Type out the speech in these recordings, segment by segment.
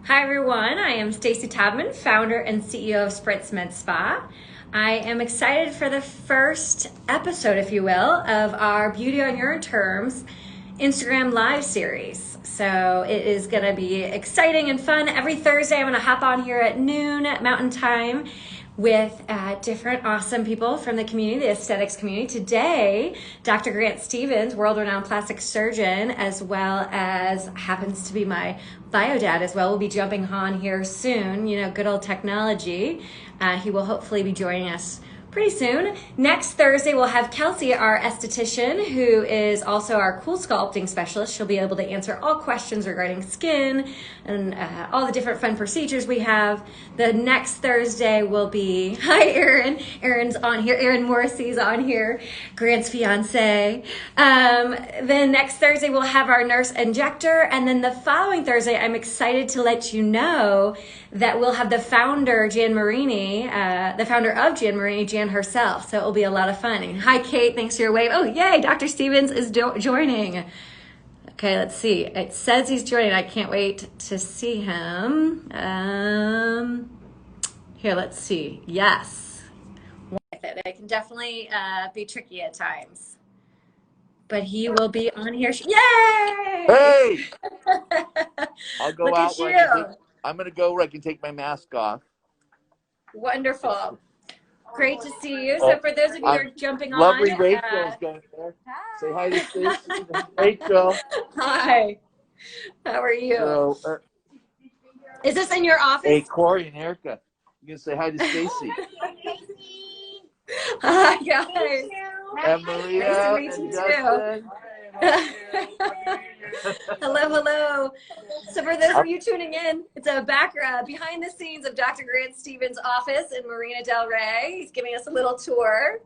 Hi everyone, I am Stacy Taubman, founder and CEO of Spritz Medspa. I am excited for the first episode, if you will, of our Beauty on Your Terms Instagram Live series. So it is going to be exciting and fun. Every Thursday, I'm going to hop on here at noon Mountain Time with different awesome people from the community, the aesthetics community. Today, Dr. Grant Stevens, world-renowned plastic surgeon, as well as happens to be my bio dad as well, will be jumping on here soon. You know, good old technology. He will hopefully be joining us pretty soon. Next Thursday, we'll have Kelsey, our esthetician, who is also our CoolSculpting specialist. She'll be able to answer all questions regarding skin and all the different fun procedures we have. The next Thursday will be, hi Erin, Erin's on here, Erin Morrissey's on here, Grant's fiance. Then next Thursday, we'll have our nurse injector. And then the following Thursday, I'm excited to let you know that we'll have the founder, Jan Marini, the founder of Jan Marini, Jan herself. So it will be a lot of fun. And hi, Kate. Thanks for your wave. Oh, yay. Dr. Stevens is joining. Okay, let's see. It says he's joining. I can't wait to see him. Here, let's see. Yes. It can definitely be tricky at times. But he will be on here. Yay! Hey! I'll go Look out at where you. I'm going to go where I can take my mask off. Wonderful. Great to see you. Oh, So for those of you who are jumping on, lovely Rachel's going there. Say hi to Stacy and Rachel. hi. How are you? So, Is this in your office? hey, Corey and Erica, you can say hi to Stacy. Hi, guys. And Maria Nice to and meet you Justin. Hello, hello. So for those of you tuning in, it's a behind the scenes of Dr. Grant Stevens' office in Marina Del Rey. He's giving us a little tour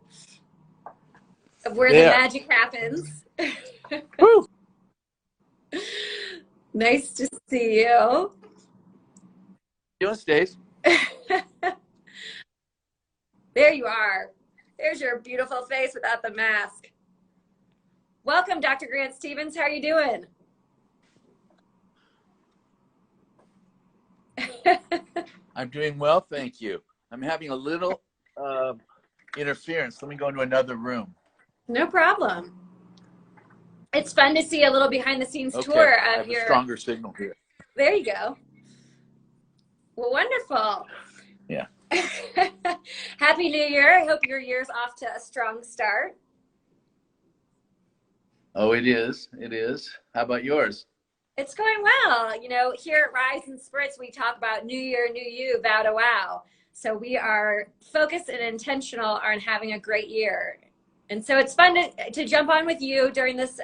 of where the magic happens. Woo. Nice to see you. You doing, Stace? There you are. There's your beautiful face without the mask. Welcome, Dr. Grant Stevens. How are you doing? I'm doing well, thank you. I'm having a little interference. Let me go into another room. No problem. It's fun to see a little behind the scenes Okay, tour I of have a stronger signal here. There you go. Well, wonderful. Yeah. Happy New Year. I hope your year's off to a strong start. Oh, it is. It is. How about yours? It's going well. You know, here at Rise and Spritz, we talk about New Year, New You, vow to wow. So we are focused and intentional on having a great year. And so it's fun to jump on with you during this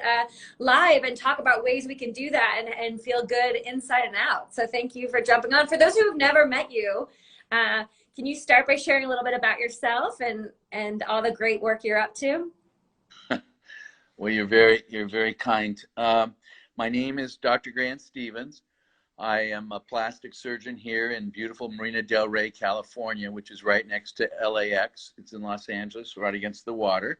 live and talk about ways we can do that and feel good inside and out. So thank you for jumping on. For those who have never met you, can you start by sharing a little bit about yourself and all the great work you're up to? Well, you're very kind. My name is Dr. Grant Stevens. I am a plastic surgeon here in beautiful Marina Del Rey, California, which is right next to LAX. It's in Los Angeles, right against the water.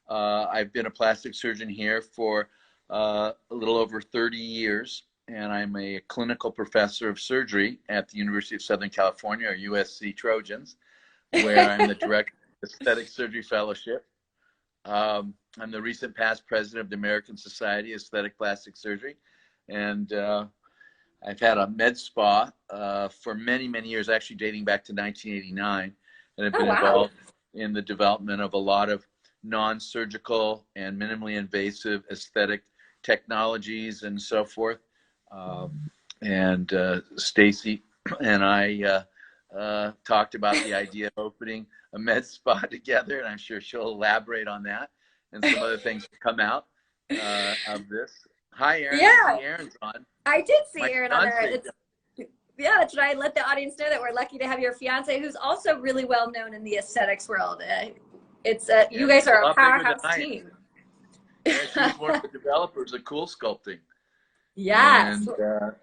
I've been a plastic surgeon here for a little over 30 years, and I'm a clinical professor of surgery at the University of Southern California, or USC Trojans, where I'm the director of Aesthetic Surgery Fellowship. I'm the recent past president of the American Society of Aesthetic Plastic Surgery, and I've had a med spa for many, many years, actually dating back to 1989, and I've been involved in the development of a lot of non-surgical and minimally invasive aesthetic technologies and so forth. Stacy and I talked about the idea of opening a med spa together, and I'm sure she'll elaborate on that and some other things to come out of this. Hi, Erin. Yeah. I see Erin's on. I did see Erin on there. Yeah, that's right. Let the audience know that we're lucky to have your fiance, who's also really well known in the aesthetics world. You guys are a powerhouse team. Yeah, she's one of the developers of CoolSculpting. Yes.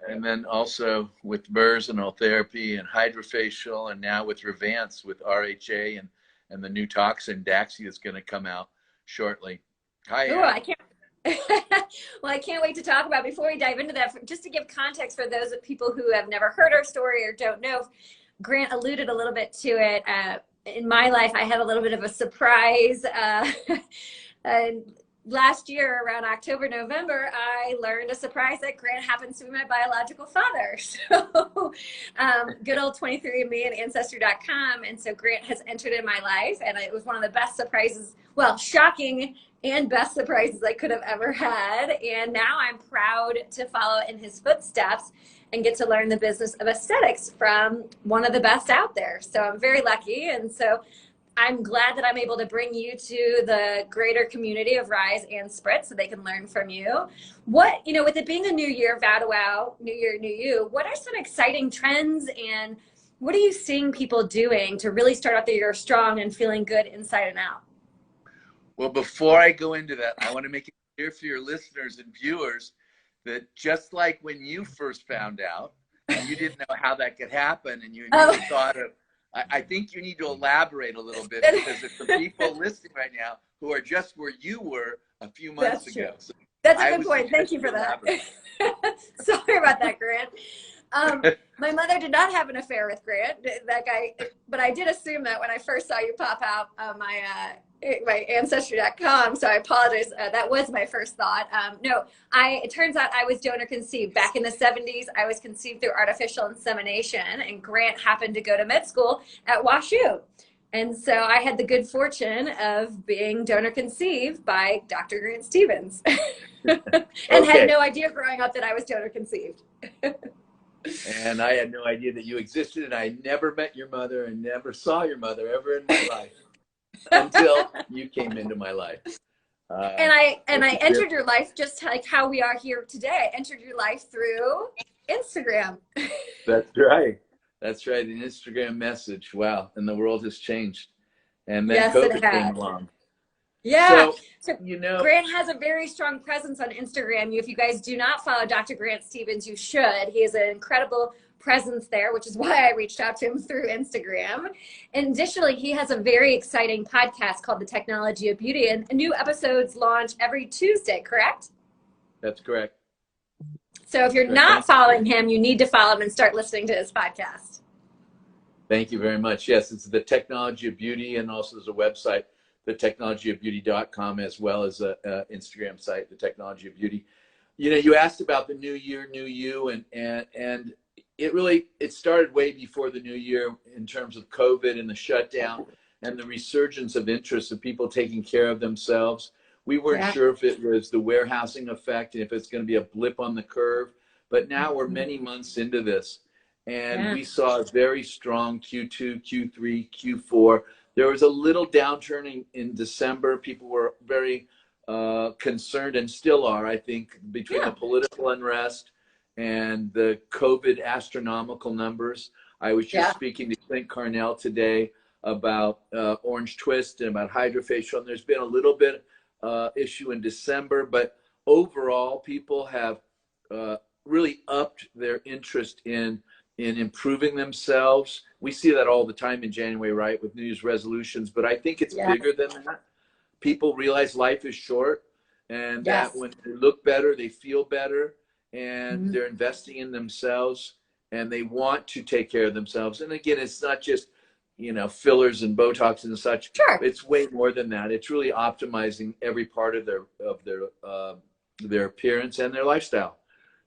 And then also with MERS and therapy and hydrofacial, and now with Revance with RHA and the new toxin Daxi is going to come out shortly. Hi, Ooh, I can't Well, I can't wait to talk about, before we dive into that, just to give context for those people who have never heard our story or don't know. Grant alluded a little bit to it. In my life, I had a little bit of a surprise. And last year, around October, November, I learned a surprise that Grant happens to be my biological father. So good old 23andMe and Ancestry.com. And so Grant has entered in my life, and it was one of the best surprises, well, shocking and best surprises I could have ever had. And now I'm proud to follow in his footsteps and get to learn the business of aesthetics from one of the best out there. So I'm very lucky. And so I'm glad that I'm able to bring you to the greater community of Rise and Spritz so they can learn from you. What, with it being a new year, vow to wow, new year, new you, what are some exciting trends, and what are you seeing people doing to really start out the year strong and feeling good inside and out? Well, before I go into that, I want to make it clear for your listeners and viewers that just like when you first found out, and you didn't know how that could happen, and you thought of, I think you need to elaborate a little bit, because there's some people listening right now who are just where you were a few months ago. So that's a good point. Thank you for that. Sorry about that, Grant. My mother did not have an affair with Grant, that guy, but I did assume that when I first saw you pop out on my Ancestry.com, so I apologize. That was my first thought. No, it turns out I was donor conceived. Back in the 70s, I was conceived through artificial insemination, and Grant happened to go to med school at WashU. And so I had the good fortune of being donor conceived by Dr. Grant Stevens and had no idea growing up that I was donor conceived. And I had no idea that you existed, and I never met your mother and never saw your mother ever in my life until you came into my life. And I entered your life just like how we are here today. I entered your life through Instagram. That's right. That's right. An Instagram message. Wow. And the world has changed. And then COVID came along. Yeah. So Grant has a very strong presence on Instagram. If you guys do not follow Dr. Grant Stevens, you should. He has an incredible presence there, which is why I reached out to him through Instagram. And additionally, he has a very exciting podcast called The Technology of Beauty, and new episodes launch every Tuesday, correct? That's correct. So if you're not following him, you need to follow him and start listening to his podcast. Thank you very much. Yes, it's The Technology of Beauty, and also there's a website, thetechnologyofbeauty.com, as well as a Instagram site, The Technology of Beauty. You asked about the new year, new you, and it started way before the new year in terms of COVID and the shutdown and the resurgence of interest of people taking care of themselves. We weren't sure if it was the warehousing effect and if it's going to be a blip on the curve, but now we're many months into this, and we saw a very strong Q2, Q3, Q4. There was a little downturn in December. People were very concerned, and still are, I think, between the political unrest and the COVID astronomical numbers. I was just speaking to Clint Carnell today about Orange Twist and about Hydrofacial, and there's been a little bit issue in December, but overall people have really upped their interest in improving themselves. We see that all the time in January, right, with New Year's resolutions, but I think it's bigger than that. People realize life is short, and that when they look better, they feel better, and they're investing in themselves, and they want to take care of themselves. And again, it's not just, fillers and Botox and such. It's way more than that. It's really optimizing every part of their appearance and their lifestyle.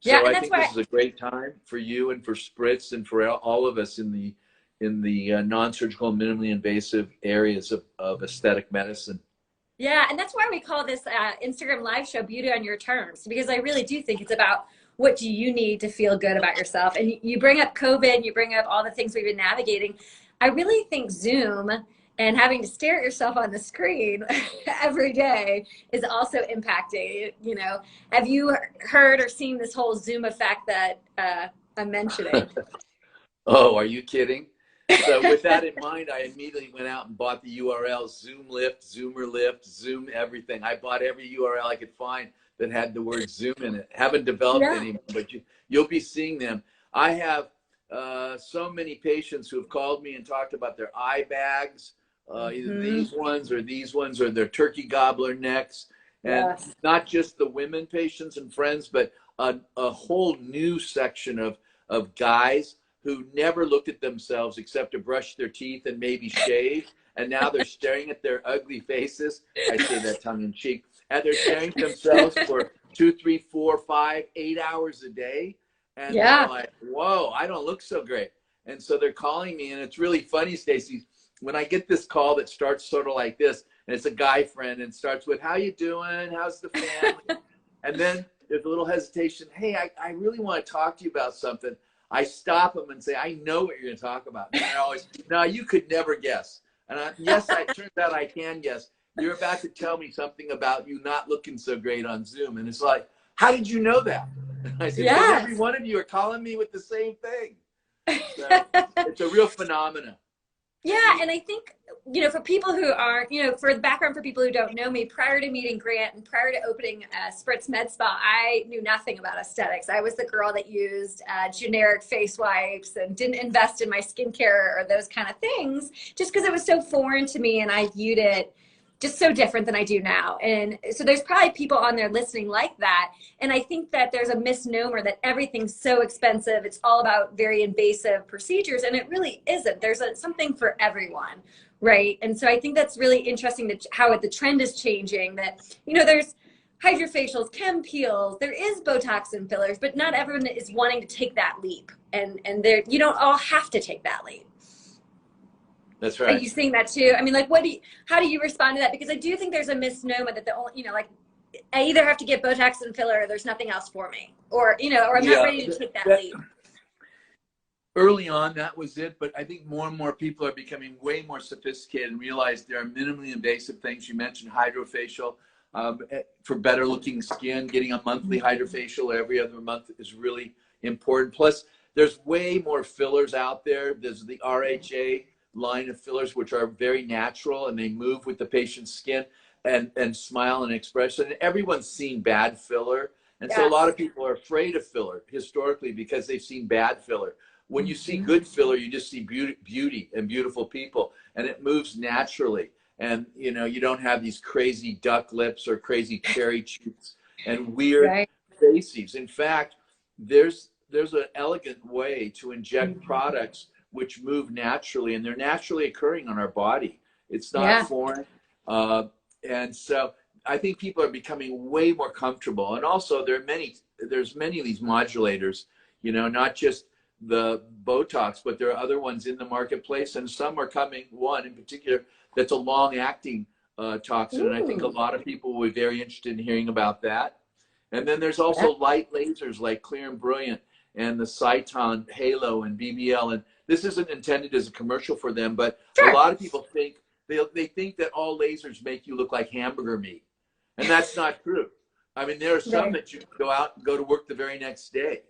So I think this is a great time for you and for Spritz and for all of us in the non-surgical, minimally invasive areas of aesthetic medicine. Yeah, and that's why we call this Instagram live show Beauty on Your Terms, because I really do think it's about what do you need to feel good about yourself. And you bring up COVID, you bring up all the things we've been navigating. I really think Zoom and having to stare at yourself on the screen every day is also impacting. Have you heard or seen this whole Zoom effect that I'm mentioning? Oh, are you kidding? So with that in mind, I immediately went out and bought the URL, Zoom Lift, Zoomer Lift, Zoom everything. I bought every URL I could find that had the word Zoom in it. Haven't developed any, but you'll be seeing them. I have so many patients who have called me and talked about their eye bags, either these ones or their turkey gobbler necks. And Yes. not just the women patients and friends, but a whole new section of guys who never looked at themselves except to brush their teeth and maybe shave. And now they're staring at their ugly faces. I say that tongue in cheek. And they're staring at themselves for 2, 3, 4, 5, 8 hours a day. And they're Yeah. like, whoa, I don't look so great. And so they're calling me. And it's really funny, Stacy, when I get this call that starts sort of like this, and it's a guy friend and starts with, how you doing? How's the family? And then there's a little hesitation. Hey, I really want to talk to you about something. I stop them and say, I know what you're going to talk about. And they're always, no, you could never guess. And yes, it turns out I can guess. You're about to tell me something about you not looking so great on Zoom. And it's like, how did you know that? And I said, because every Yes. one of you are calling me with the same thing. So it's a real phenomenon. Yeah, and I think, for people who aren't, for the background for people who don't know me, prior to meeting Grant and prior to opening Spritz Medspa, I knew nothing about aesthetics. I was the girl that used generic face wipes and didn't invest in my skincare or those kind of things, just because it was so foreign to me and I viewed it just so different than I do now. And so there's probably people on there listening like that. And I think that there's a misnomer that everything's so expensive. It's all about very invasive procedures. And it really isn't. There's something for everyone, right? And so I think that's really interesting that how the trend is changing, that, there's hydrofacials, chem peels, there is Botox and fillers, but not everyone is wanting to take that leap. And you don't all have to take that leap. That's Are right. you seeing that too? I mean, like, how do you respond to that? Because I do think there's a misnomer that the only, like, I either have to get Botox and filler or there's nothing else for me, or, or I'm not ready to take that leap. Early on, that was it. But I think more and more people are becoming way more sophisticated and realize there are minimally invasive things. You mentioned hydrofacial for better looking skin. Getting a monthly hydrofacial every other month is really important. Plus, there's way more fillers out there. There's the RHA line of fillers, which are very natural and they move with the patient's skin and smile and expression. And everyone's seen bad filler. And so a lot of people are afraid of filler historically because they've seen bad filler. When you see good filler, you just see beauty and beautiful people, and it moves naturally. And you don't have these crazy duck lips or crazy cherry cheeks and weird faces. In fact, there's an elegant way to inject products which move naturally, and they're naturally occurring on our body. It's not foreign. And so I think people are becoming way more comfortable. And also there's many of these modulators, not just the Botox, but there are other ones in the marketplace, and some are coming, one in particular, that's a long-acting toxin. And I think a lot of people will be very interested in hearing about that. And then there's also light lasers like Clear and Brilliant and the Cyton Halo and BBL. And this isn't intended as a commercial for them, but a lot of people think, they think that all lasers make you look like hamburger meat. And that's not true. I mean, there are some that you can go out and go to work the very next day,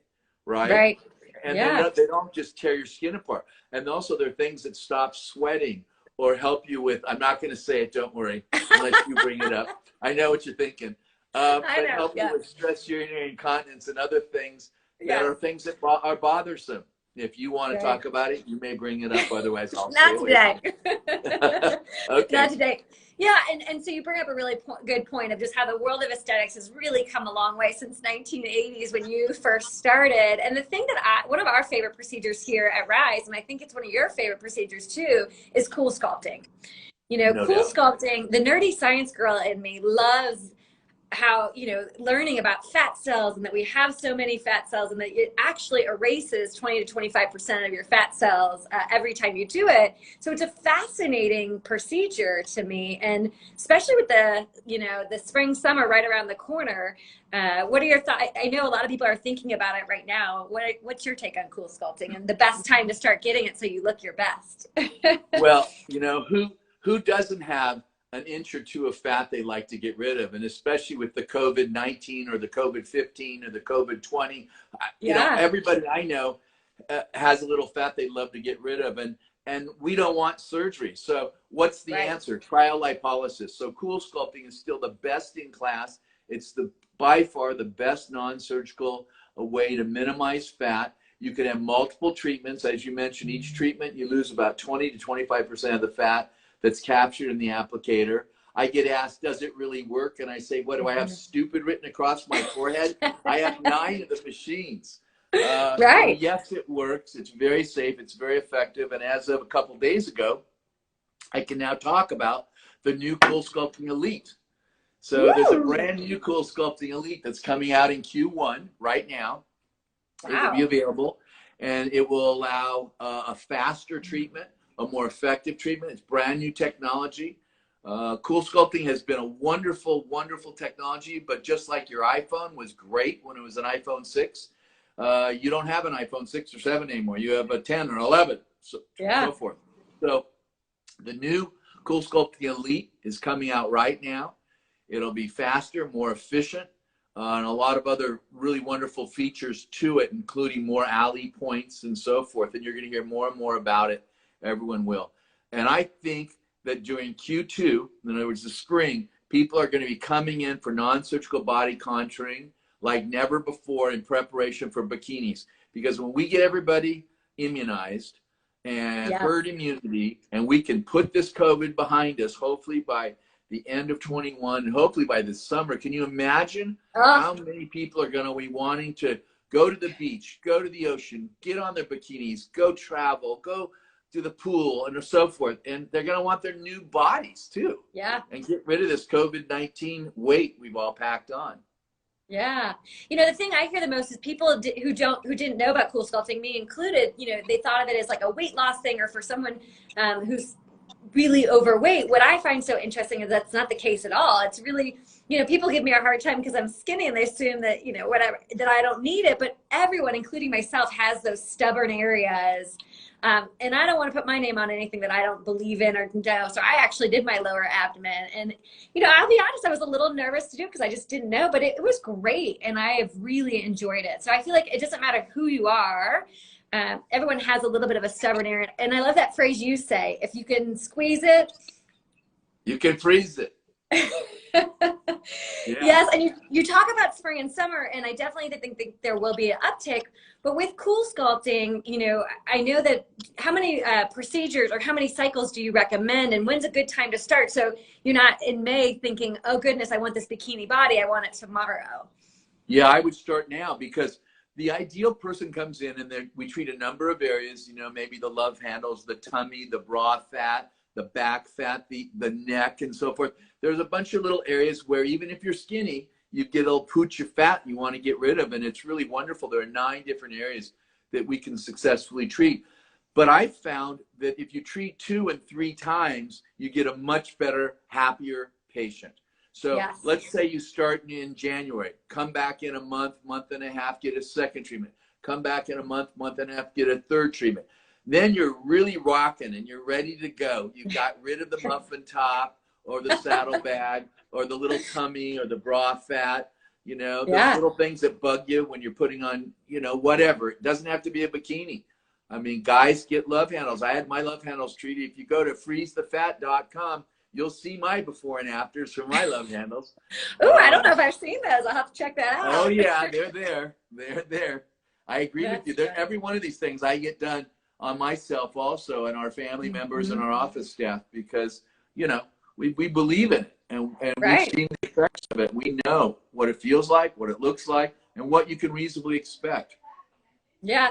right? And they don't just tear your skin apart. And also there are things that stop sweating or help you with, I'm not going to say it, don't worry, unless you bring it up. I know what you're thinking. But help you with stress urinary incontinence and other things that are things that are bothersome. If you want to talk about it, you may bring it up. Otherwise, I'll stay away. Not today. Okay. Not today. Yeah, and so you bring up a really good point of just how the world of aesthetics has really come a long way since 1980s when you first started. And the thing that one of our favorite procedures here at Rise, and I think it's one of your favorite procedures too, is CoolSculpting. CoolSculpting, the nerdy science girl in me loves how, learning about fat cells and that we have so many fat cells and that it actually erases 20 to 25% of your fat cells every time you do it. So it's a fascinating procedure to me. And especially with the spring, summer right around the corner, what are your thoughts? I know a lot of people are thinking about it right now. What's your take on CoolSculpting and the best time to start getting it so you look your best? Well, who doesn't have an inch or two of fat they like to get rid of? And especially with the COVID-19 or the COVID-15 or the COVID-20, everybody I know has a little fat they'd love to get rid of. And we don't want surgery. So what's the answer? Cryolipolysis. So CoolSculpting is still the best in class. It's by far the best non-surgical way to minimize fat. You can have multiple treatments. As you mentioned, each treatment you lose about 20 to 25% of the fat that's captured in the applicator. I get asked, does it really work? And I say, what, do I have stupid written across my forehead? I have 9 of the machines. So Right. yes, it works. It's very safe. It's very effective. And as of a couple of days ago, I can now talk about the new CoolSculpting Elite. So there's a Woo! brand new CoolSculpting Elite that's coming out in Q1 right now. It will be Wow. available, and it will allow a faster treatment, a more effective treatment. It's brand new technology. CoolSculpting has been a wonderful, wonderful technology, but just like your iPhone was great when it was an iPhone 6, you don't have an iPhone 6 or 7 anymore. You have a 10 or 11, so forth. So the new CoolSculpting Elite is coming out right now. It'll be faster, more efficient, and a lot of other really wonderful features to it, including more alley points and so forth. And you're going to hear more and more about it. Everyone will. And I think that during Q2, in other words, the spring, people are going to be coming in for non-surgical body contouring like never before in preparation for bikinis. Because when we get everybody immunized and herd immunity, and we can put this COVID behind us, hopefully by the end of 21, and hopefully by this summer, can you imagine how many people are going to be wanting to go to the beach, go to the ocean, get on their bikinis, go travel, go to the pool, and so forth. And they're going to want their new bodies too. Yeah. And get rid of this COVID-19 weight we've all packed on. Yeah. You know, the thing I hear the most is people who didn't know about CoolSculpting, me included, you know, they thought of it as like a weight loss thing or for someone who's really overweight. What I find so interesting is that's not the case at all. It's really, you know, people give me a hard time because I'm skinny and they assume that, you know, whatever, that I don't need it. But everyone, including myself, has those stubborn areas. And I don't want to put my name on anything that I don't believe in or know. So I actually did my lower abdomen. And, you know, I'll be honest, I was a little nervous to do it because I just didn't know. But it was great. And I have really enjoyed it. So I feel like it doesn't matter who you are. Everyone has a little bit of a stubborn area. And I love that phrase you say, if you can squeeze it, you can freeze it. Yes, and you talk about spring and summer, and I definitely think there will be an uptick. But with CoolSculpting, you know, I know that how many procedures or how many cycles do you recommend, and when's a good time to start? So you're not in May thinking, oh goodness, I want this bikini body, I want it tomorrow. Yeah, I would start now because the ideal person comes in and then we treat a number of areas, you know, maybe the love handles, the tummy, the bra fat, the back fat, the neck, and so forth. There's a bunch of little areas where even if you're skinny, you get a little pooch of fat you want to get rid of, and it's really wonderful. There are 9 different areas that we can successfully treat. But I found that if you treat 2 and 3 times, you get a much better, happier patient. So let's say you start in January, come back in a month, month and a half, get a second treatment. Come back in a month, month and a half, get a third treatment. Then you're really rocking and you're ready to go. You got rid of the muffin top or the saddle bag or the little tummy or the bra fat, you know, those little things that bug you when you're putting on, you know, whatever. It doesn't have to be a bikini. I mean, guys get love handles. I had my love handles treated. If you go to freezethefat.com, you'll see my before and afters for my love handles. Oh, I don't know if I've seen those. I'll have to check that out. Oh, yeah, they're there. They're there. I agree with you. Every one of these things I get done on myself also and our family members and our office staff because, you know, we believe in it and we've seen the effects of it. We know what it feels like, what it looks like, and what you can reasonably expect. Yeah.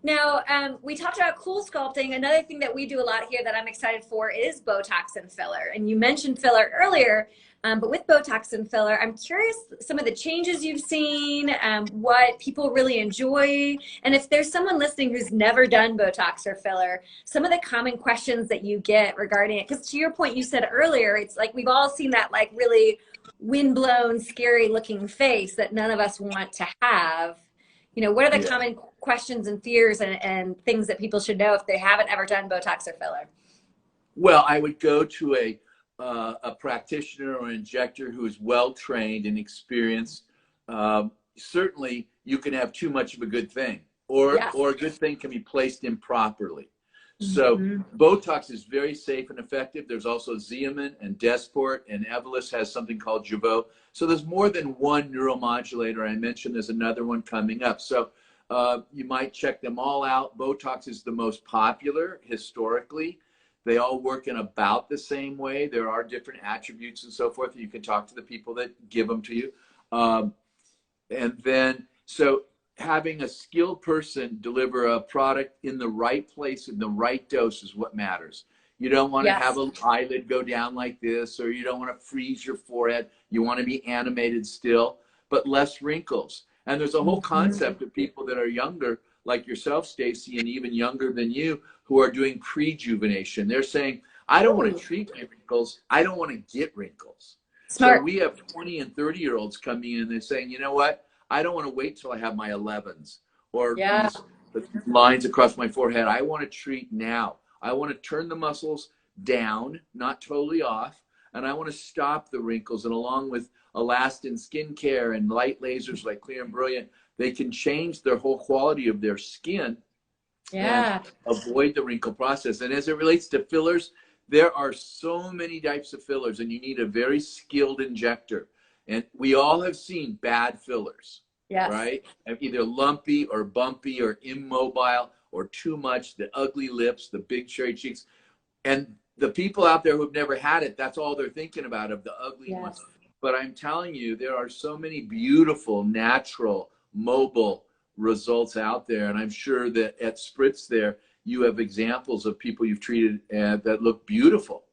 Now, we talked about CoolSculpting. Another thing that we do a lot here that I'm excited for is Botox and filler. And you mentioned filler earlier, but with Botox and filler, I'm curious some of the changes you've seen, what people really enjoy, and if there's someone listening who's never done Botox or filler, some of the common questions that you get regarding it. Because to your point, you said earlier, it's like we've all seen that like really windblown, scary looking face that none of us want to have. You know, what are the common questions and fears and things that people should know if they haven't ever done Botox or filler? Well, I would go to a practitioner or injector who is well-trained and experienced. Certainly, you can have too much of a good thing, or a good thing can be placed improperly. So Botox is very safe and effective. There's also Xeomin and Dysport, and Evolus has something called Jeuveau. So there's more than one neuromodulator. I mentioned there's another one coming up. So you might check them all out. Botox is the most popular historically. They all work in about the same way. There are different attributes and so forth. You can talk to the people that give them to you. And then, so having a skilled person deliver a product in the right place, in the right dose is what matters. You don't want to have an eyelid go down like this, or you don't want to freeze your forehead. You want to be animated still, but less wrinkles. And there's a whole concept of people that are younger, like yourself, Stacy, and even younger than you, who are doing prejuvenation. They're saying, I don't want to treat my wrinkles. I don't want to get wrinkles. Smart. So we have 20 and 30-year-olds coming in and they're saying, you know what? I don't want to wait till I have my 11s or these lines across my forehead. I want to treat now. I want to turn the muscles down, not totally off, and I want to stop the wrinkles. And along with elastin skincare and light lasers like Clear and Brilliant, they can change their whole quality of their skin and avoid the wrinkle process. And as it relates to fillers, there are so many types of fillers, and you need a very skilled injector. And we all have seen bad fillers, right? Either lumpy or bumpy or immobile or too much, the ugly lips, the big cherry cheeks. And the people out there who've never had it, that's all they're thinking about, of the ugly ones. But I'm telling you, there are so many beautiful, natural, mobile results out there. And I'm sure that at Spritz there, you have examples of people you've treated that look beautiful.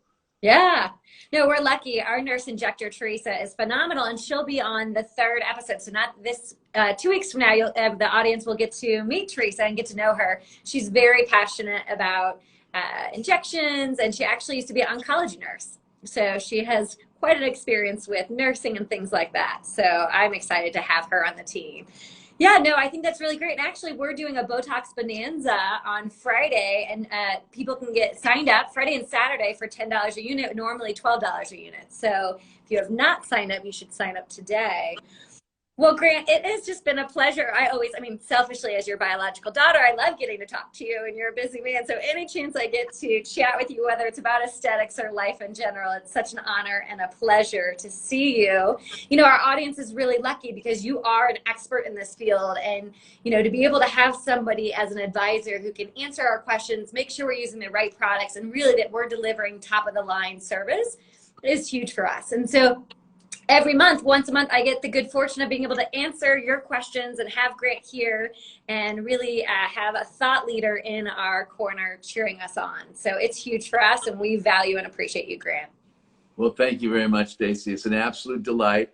Yeah. No, we're lucky. Our nurse injector, Teresa, is phenomenal, and she'll be on the 3rd episode. So not this, 2 weeks from now, the audience will get to meet Teresa and get to know her. She's very passionate about injections, and she actually used to be an oncology nurse. So she has quite an experience with nursing and things like that. So I'm excited to have her on the team. Yeah, no, I think that's really great. And actually, we're doing a Botox Bonanza on Friday, and people can get signed up Friday and Saturday for $10 a unit, normally $12 a unit. So if you have not signed up, you should sign up today. Well, Grant, it has just been a pleasure. I mean, selfishly, as your biological daughter, I love getting to talk to you, and you're a busy man. So any chance I get to chat with you, whether it's about aesthetics or life in general, it's such an honor and a pleasure to see you. You know, our audience is really lucky because you are an expert in this field. And, you know, to be able to have somebody as an advisor who can answer our questions, make sure we're using the right products, and really that we're delivering top of the line service is huge for us. And so every month, once a month, I get the good fortune of being able to answer your questions and have Grant here and really have a thought leader in our corner cheering us on. So it's huge for us, and we value and appreciate you, Grant. Well, thank you very much, Stacy. It's an absolute delight.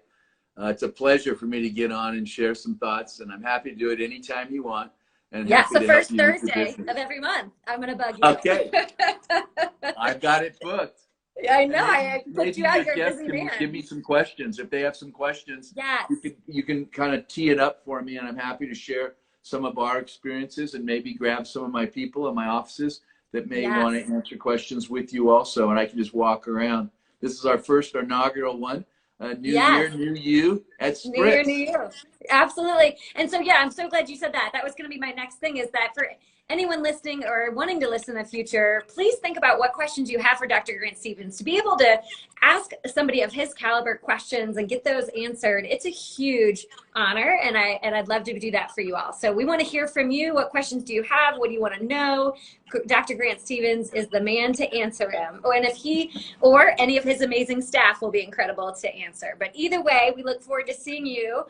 It's a pleasure for me to get on and share some thoughts, and I'm happy to do it anytime you want. And yes, the first Thursday of every month. I'm going to bug you. Okay. I've got it booked. Yeah, I know. I put you out. You're a busy man. Give me some questions. If they have some questions, you can kind of tee it up for me, and I'm happy to share some of our experiences and maybe grab some of my people in my offices that may want to answer questions with you also, and I can just walk around. This is our first inaugural one. New year, new you at Spritz. New year, new you. Absolutely. And so, yeah, I'm so glad you said that. That was going to be my next thing, is that for anyone listening or wanting to listen in the future, please think about what questions you have for Dr. Grant Stevens. To be able to ask somebody of his caliber questions and get those answered, it's a huge honor, and I'd love to do that for you all. So we want to hear from you. What questions do you have? What do you want to know? Dr. Grant Stevens is the man to answer them. Oh, and if he or any of his amazing staff will be incredible to answer. But either way, we look forward to seeing you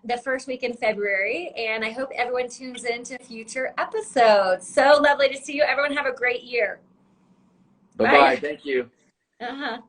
the first week in February, and I hope everyone tunes in to future episodes. So lovely to see you. Everyone have a great year. Bye-bye. Thank you. Uh-huh.